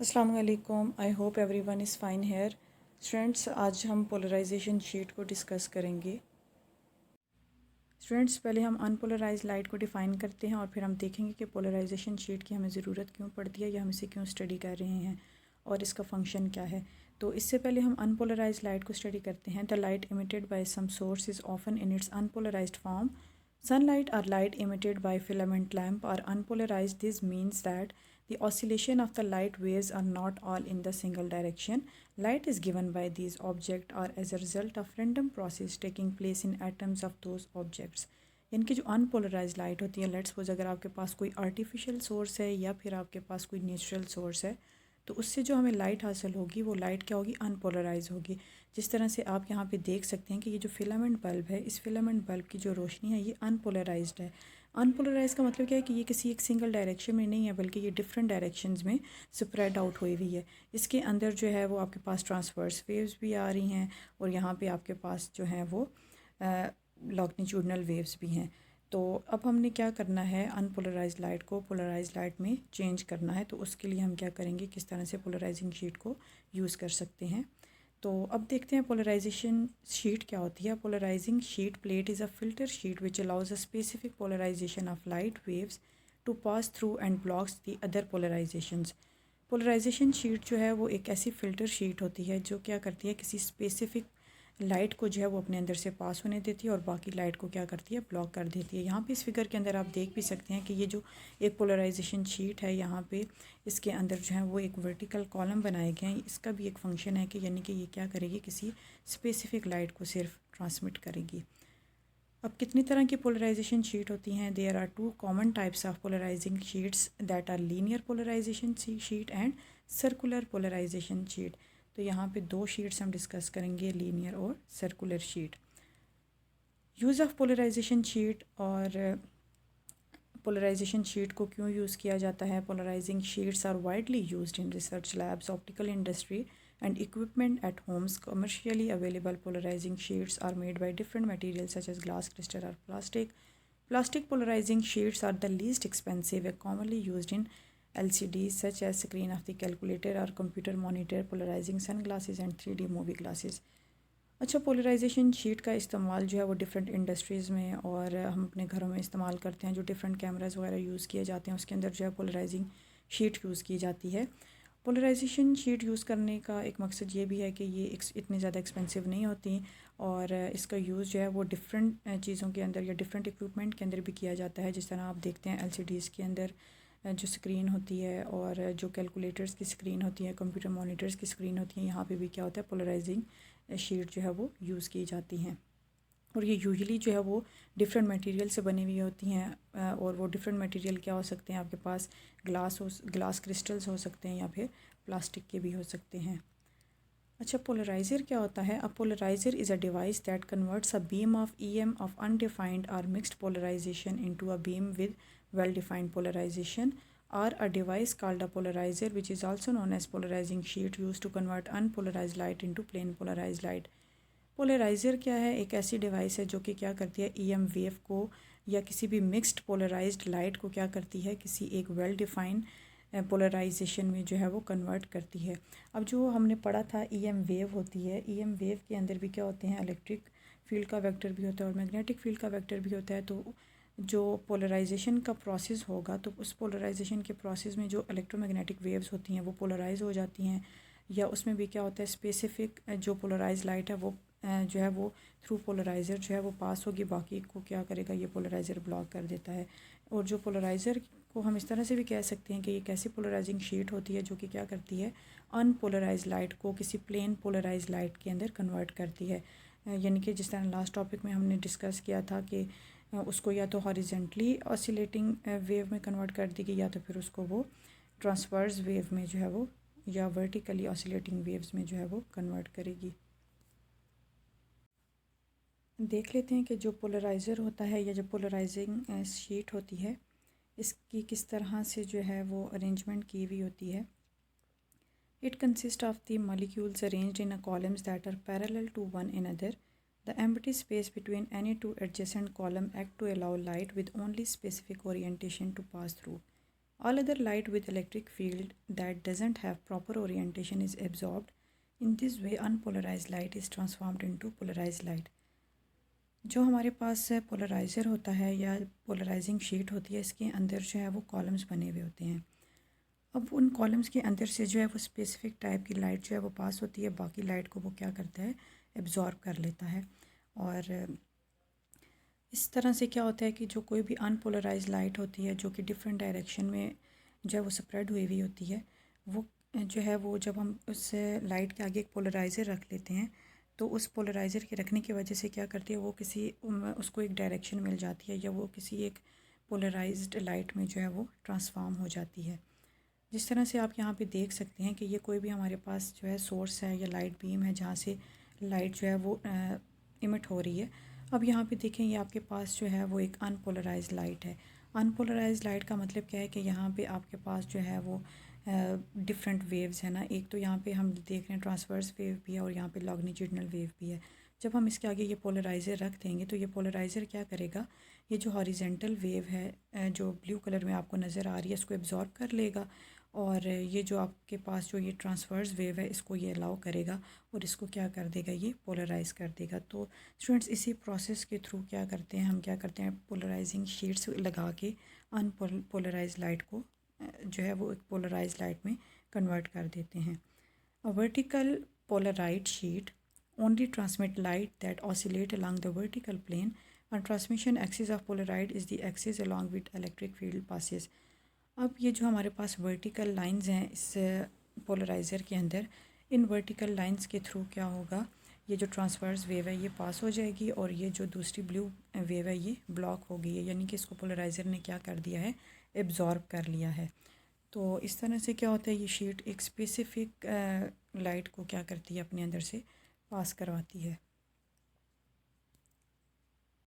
अस्सलाम वालेकुम। I hope everyone is fine here. Students, आज हम पोलराइजेशन शीट को डिस्कस करेंगे। स्टूडेंट्स, पहले हम अनपोलराइज लाइट को डिफ़ाइन करते हैं और फिर हम देखेंगे कि पोलराइजेशन शीट की हमें ज़रूरत क्यों पड़ती है या हम इसे क्यों स्टडी कर रहे हैं और इसका फंक्शन क्या है। तो इससे पहले हम अनपोलराइज लाइट को स्टडी करते हैं। The light emitted by some source is often in its unpolarised form. Sunlight or light emitted by filament lamp are unpolarized. This means that the oscillation of the light waves are not all in the single direction. Light is given by these objects or as a result of random process taking place in atoms of those objects. यानी कि जो unpolarise light होती है, let's suppose अगर आपके पास कोई artificial source है या फिर आपके पास कोई नेचुरल सोर्स है, तो उससे जो हमें लाइट हासिल होगी वो लाइट क्या होगी, अनपोलराइज होगी। जिस तरह से आप यहाँ पे देख सकते हैं कि ये जो फिलामेंट बल्ब है, इस फिलामेंट बल्ब की जो रोशनी है ये अनपोलराइज्ड है। अनपोलराइज का मतलब क्या है कि ये किसी एक सिंगल डायरेक्शन में नहीं है, बल्कि ये डिफरेंट डायरेक्शंस में स्प्रेड आउट हुई हुई है। इसके अंदर जो है वो आपके पास ट्रांसवर्स वेव्स भी आ रही हैं और यहाँ पे आपके पास जो है वो लॉन्गिट्यूडनल वेव्स भी हैं। तो अब हमने क्या करना है, अनपोलराइज लाइट को पोलराइज लाइट में चेंज करना है। तो उसके लिए हम क्या करेंगे, किस तरह से पोलराइजिंग शीट को यूज़ कर सकते हैं। तो अब देखते हैं पोलराइजेशन शीट क्या होती है। Polarising sheet plate is a filter sheet which allows a specific polarisation of light waves to pass through and blocks the other polarisations. Polarisation sheet जो है वो एक ऐसी फ़िल्टर शीट होती है जो क्या करती है, किसी स्पेसिफिक लाइट को जो है वो अपने अंदर से पास होने देती है और बाकी लाइट को क्या करती है, ब्लॉक कर देती है। यहाँ पे इस फिगर के अंदर आप देख भी सकते हैं कि ये जो एक पोलराइजेशन शीट है, यहाँ पे इसके अंदर जो है वो एक वर्टिकल कॉलम बनाए गए हैं। इसका भी एक फंक्शन है कि यानी कि ये क्या करेगी, किसी स्पेसिफिक लाइट को सिर्फ ट्रांसमिट करेगी। अब कितनी तरह की पोलराइजेशन शीट होती हैं? There are two common types of polarising sheets that are linear polarisation sheet and circular polarisation sheet. तो यहाँ पे दो शीट्स हम डिस्कस करेंगे, लीनियर और circular sheet. Use of polarisation sheet और पोलराइजेशन शीट को क्यों यूज़ किया जाता है? Polarising sheets are widely used in research labs, optical industry and equipment at homes. Commercially available polarizing sheets are made by different materials such as glass, crystal or plastic. Plastic polarizing sheets are the least expensive and commonly used in LCDs such as screen of the calculator or computer monitor, polarizing sunglasses and 3D movie glasses. अच्छा, polarisation sheet का इस्तेमाल जो है वो different industries में और हम अपने घरों में इस्तेमाल करते हैं। जो डिफरेंट कैमराज वगैरह यूज़ किए जाते हैं उसके अंदर जो है पोलराइजिंग शीट यूज़ की जाती है। पोलराइजेशन शीट यूज़ करने का एक मकसद ये भी है कि ये इतनी ज़्यादा एक्सपेंसिव नहीं होती और इसका यूज़ जो है वो डिफरेंट चीज़ों के अंदर या डिफरेंट इक्विपमेंट के अंदर भी किया जाता है। जिस तरह आप देखते हैं LCDs के अंदर जो स्क्रीन होती है और जो कैलकुलेटर्स की स्क्रीन होती है, कंप्यूटर मॉनिटर्स की स्क्रीन होती है, यहाँ पे भी क्या होता है, पोलराइजिंग शीट जो है वो यूज़ की जाती हैं। और ये यूजुअली जो है वो डिफरेंट मटेरियल से बनी हुई होती हैं और वो डिफरेंट मटेरियल क्या हो सकते हैं, आपके पास ग्लास क्रिस्टल्स हो सकते हैं या फिर प्लास्टिक के भी हो सकते हैं। अच्छा, पोलराइज़र क्या होता है? A polariser is a device that converts a beam of EM of undefined और mixed polarisation into a beam with well defined polarisation, or a device called a polarizer which is also known as polarizing sheet used to convert unpolarized light into plain polarized light. Polariser क्या है? एक ऐसी device है जो कि क्या करती है, EM वेव को या किसी भी मिक्स्ड पोलराइज्ड लाइट को क्या करती है, किसी एक वेल डिफाइंड पोलराइजेशन में जो है वो कन्वर्ट करती है। अब जो हमने पढ़ा था EM वेव होती है, EM वेव के अंदर भी क्या होते हैं, इलेक्ट्रिक फील्ड का वेक्टर भी होता है और मैग्नेटिक फील्ड का वेक्टर भी होता है। तो जो पोलराइजेशन का प्रोसेस होगा, तो उस पोलराइजेशन के प्रोसेस में जो इलेक्ट्रोमैग्नेटिक वेव्स होती हैं वो पोलराइज हो जाती हैं, या उसमें भी क्या होता है, स्पेसिफिक जो पोलराइज लाइट है वो जो है वो थ्रू पोलराइज़र जो है वो पास होगी, बाकी को क्या करेगा, ये पोलराइज़र ब्लॉक कर देता है। और जो पोलराइज़र को हम इस तरह से भी कह सकते हैं कि ये कैसी पोलराइजिंग शीट होती है जो कि क्या करती है, अनपोलराइज लाइट को किसी प्लेन पोलराइज लाइट के अंदर कन्वर्ट करती है। यानी कि जिस तरह लास्ट टॉपिक में हमने डिस्कस किया था कि उसको या तो हॉरिजेंटली ऑसिलेटिंग वेव में कन्वर्ट कर देगी या तो फिर उसको वो ट्रांसवर्स वेव में जो है वो या वर्टिकली ऑसिलेटिंग वेव्स में जो है वो कन्वर्ट करेगी। देख लेते हैं कि जो पोलराइज़र होता है या जो पोलराइजिंग शीट होती है, इसकी किस तरह से जो है वो अरेंजमेंट की हुई होती है। It consist of the molecules arranged in a columns that are parallel to one another. The empty space between any two adjacent column act to allow light with only specific orientation to pass through. All other light with electric field that doesn't have proper orientation is absorbed in this way unpolarised light is transformed into polarised light. जो हमारे पास polariser होता है या polarising sheet होती है, इसके अंदर जो है वो कॉलम्स बने हुए होते हैं। अब उन कॉलम्स के अंदर से जो है वो स्पेसिफिक टाइप की लाइट जो है वो पास होती है, बाकी लाइट को वो क्या करता है, एब्जॉर्ब कर लेता है। और इस तरह से क्या होता है कि जो कोई भी अनपोलराइज लाइट होती है जो कि डिफरेंट डायरेक्शन में जो है वो स्प्रेड हुई हुई होती है, वो जो है वो जब हम उस लाइट के आगे एक पोलराइज़र रख लेते हैं तो उस पोलराइज़र के रखने की वजह से क्या करती है, वो किसी उसको एक डायरेक्शन मिल जाती है या वो किसी एक पोलराइज्ड लाइट में जो है वो ट्रांसफॉर्म हो जाती है। जिस तरह से आप यहाँ पे देख सकते हैं कि ये कोई भी हमारे पास जो है सोर्स है या लाइट बीम है जहाँ से लाइट जो है वो इमिट हो रही है। अब यहाँ पे देखें, ये आपके पास जो है वो एक अनपोलराइज लाइट है। अनपोलराइज लाइट का मतलब क्या है कि यहाँ पे आपके पास जो है वो डिफरेंट वेव्स है ना। एक तो यहाँ पे हम देख रहे हैं ट्रांसवर्स वेव भी है और यहाँ पे लॉन्गिट्यूडिनल वेव भी है। जब हम इसके आगे ये पोलराइज़र रख देंगे तो ये पोलराइज़र क्या करेगा, ये जो हॉरिजेंटल वेव है जो ब्लू कलर में आपको नज़र आ रही है, इसको एब्जॉर्ब कर लेगा और ये जो आपके पास जो ये ट्रांसवर्स वेव है इसको ये अलाउ करेगा और इसको क्या कर देगा, ये पोलराइज़ कर देगा। तो स्टूडेंट्स इसी प्रोसेस के थ्रू क्या करते हैं, हम क्या करते हैं, पोलराइजिंग शीट्स लगा के अनपोलराइज लाइट को जो है वो एक पोलराइज लाइट में कन्वर्ट कर देते हैं। A vertical Polaroid sheet only transmit light that oscillate along the vertical plane and transmission axis of polaroid is the axis along which electric field passes। अब ये जो हमारे पास वर्टिकल लाइंस हैं इस पोलराइज़र के अंदर, इन वर्टिकल लाइंस के through क्या होगा, ये जो ट्रांसवर्स वेव है ये पास हो जाएगी और ये जो दूसरी ब्लू वेव है ये ब्लॉक हो गई है, यानी कि इसको पोलराइज़र ने क्या कर दिया है, एब्जॉर्ब कर लिया है। तो इस तरह से क्या होता है, ये शीट एक स्पेसिफिक लाइट को क्या करती है, अपने अंदर से पास करवाती है।